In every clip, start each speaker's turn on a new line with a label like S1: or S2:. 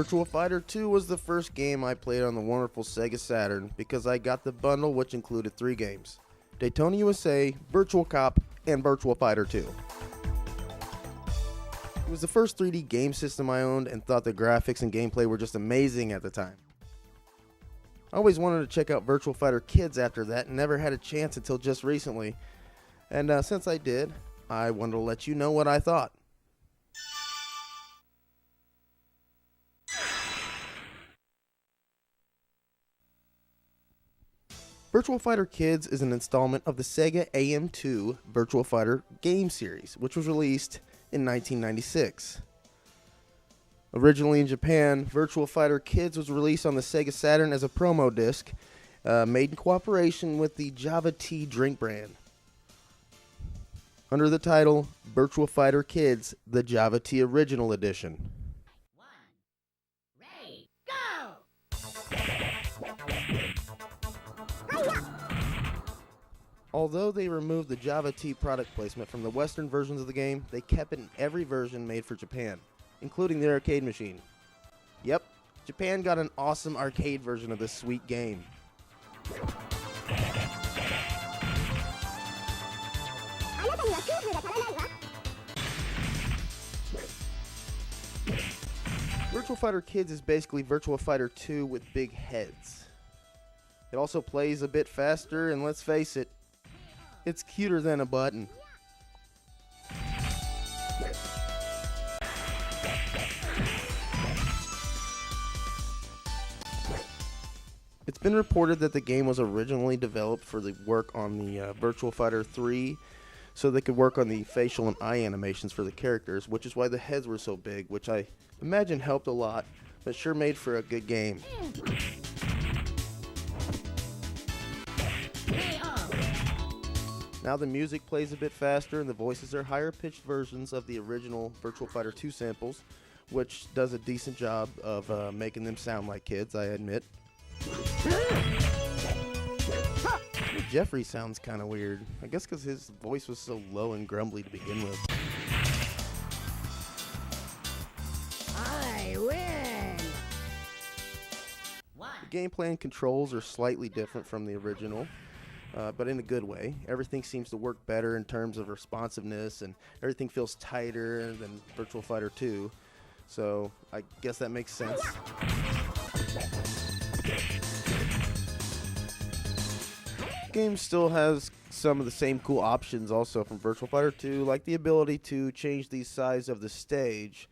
S1: Virtua Fighter 2 was the first game I played on the wonderful Sega Saturn because I got the bundle, which included 3 games: Daytona USA, Virtual Cop, and Virtua Fighter 2. It was the first 3D game system I owned and thought the graphics and gameplay were just amazing at the time. I always wanted to check out Virtua Fighter Kids after that and never had a chance until just recently. And since I did, I wanted to let you know what I thought. Virtua Fighter Kids is an installment of the Sega AM2 Virtua Fighter game series, which was released in 1996. Originally in Japan, Virtua Fighter Kids was released on the Sega Saturn as a promo disc, made in cooperation with the Java Tea drink brand. Under the title, Virtua Fighter Kids, the Java Tea Original Edition.
S2: Ready, go!
S1: Although they removed the Java Tea product placement from the Western versions of the game, they kept it in every version made for Japan, including the arcade machine. Yep, Japan got an awesome arcade version of this sweet game. Virtua Fighter Kids is basically Virtua Fighter 2 with big heads. It also plays a bit faster, and let's face it, it's cuter than a button. It's been reported that the game was originally developed for the work on the Virtua Fighter 3, so they could work on the facial and eye animations for the characters, which is why the heads were so big, which I imagine helped a lot, but sure made for a good game. Now the music plays a bit faster and the voices are higher pitched versions of the original Virtua Fighter 2 samples, which does a decent job of making them sound like kids, I admit. Jeffrey sounds kind of weird, I guess because his voice was so low and grumbly to begin with.
S2: I win!
S1: The gameplay and controls are slightly different from the original. But in a good way. Everything seems to work better in terms of responsiveness, and everything feels tighter than Virtua Fighter 2. So I guess that makes sense. The game still has some of the same cool options also from Virtua Fighter 2, like the ability to change the size of the stage,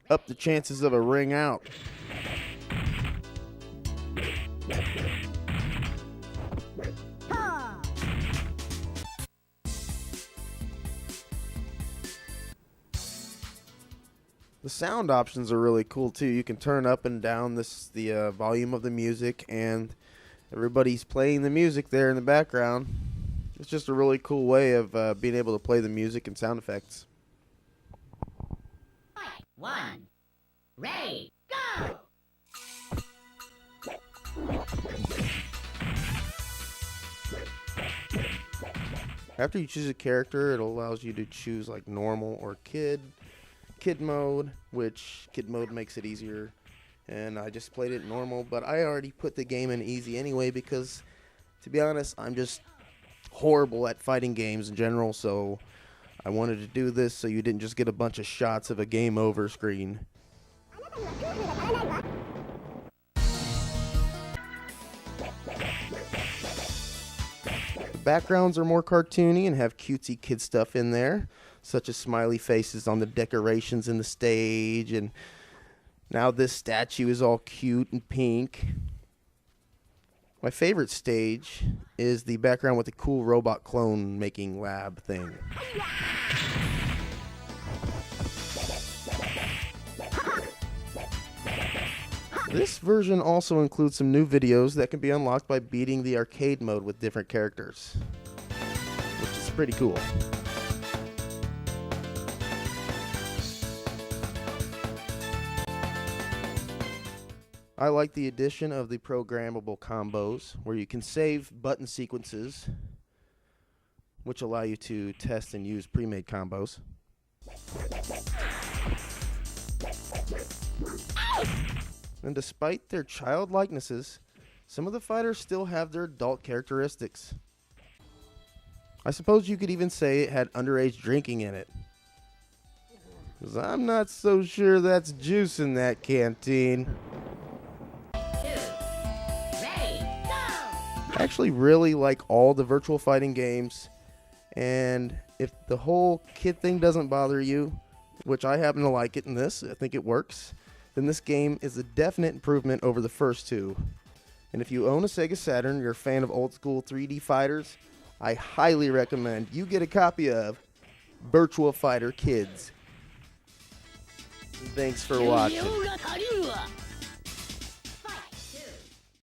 S1: up the chances of a ring out. The sound options are really cool too. You can turn up and down the volume of the music, and everybody's playing the music there in the background. It's just a really cool way of being able to play the music and sound effects.
S2: 1, ready, go!
S1: After you choose a character, it allows you to choose like normal or kid mode, which kid mode makes it easier, and I just played it normal, but I already put the game in easy anyway because, to be honest, I'm just horrible at fighting games in general, so I wanted to do this so you didn't just get a bunch of shots of a game over screen. The backgrounds are more cartoony and have cutesy kid stuff in there, such as smiley faces on the decorations in the stage, and now this statue is all cute and pink. My favorite stage is the background with the cool robot clone making lab thing. This version also includes some new videos that can be unlocked by beating the arcade mode with different characters, which is pretty cool. I like the addition of the programmable combos, where you can save button sequences, which allow you to test and use pre-made combos. And despite their child likenesses, some of the fighters still have their adult characteristics. I suppose you could even say it had underage drinking in it. 'Cause I'm not so sure that's juice in that canteen.
S2: 2, ready, go!
S1: I actually really like all the virtual fighting games, and if the whole kid thing doesn't bother you, which I happen to like it in this, I think it works, then this game is a definite improvement over the first two. And if you own a Sega Saturn, you're a fan of old school 3D fighters, I highly recommend you get a copy of Virtua Fighter Kids. Thanks for watching.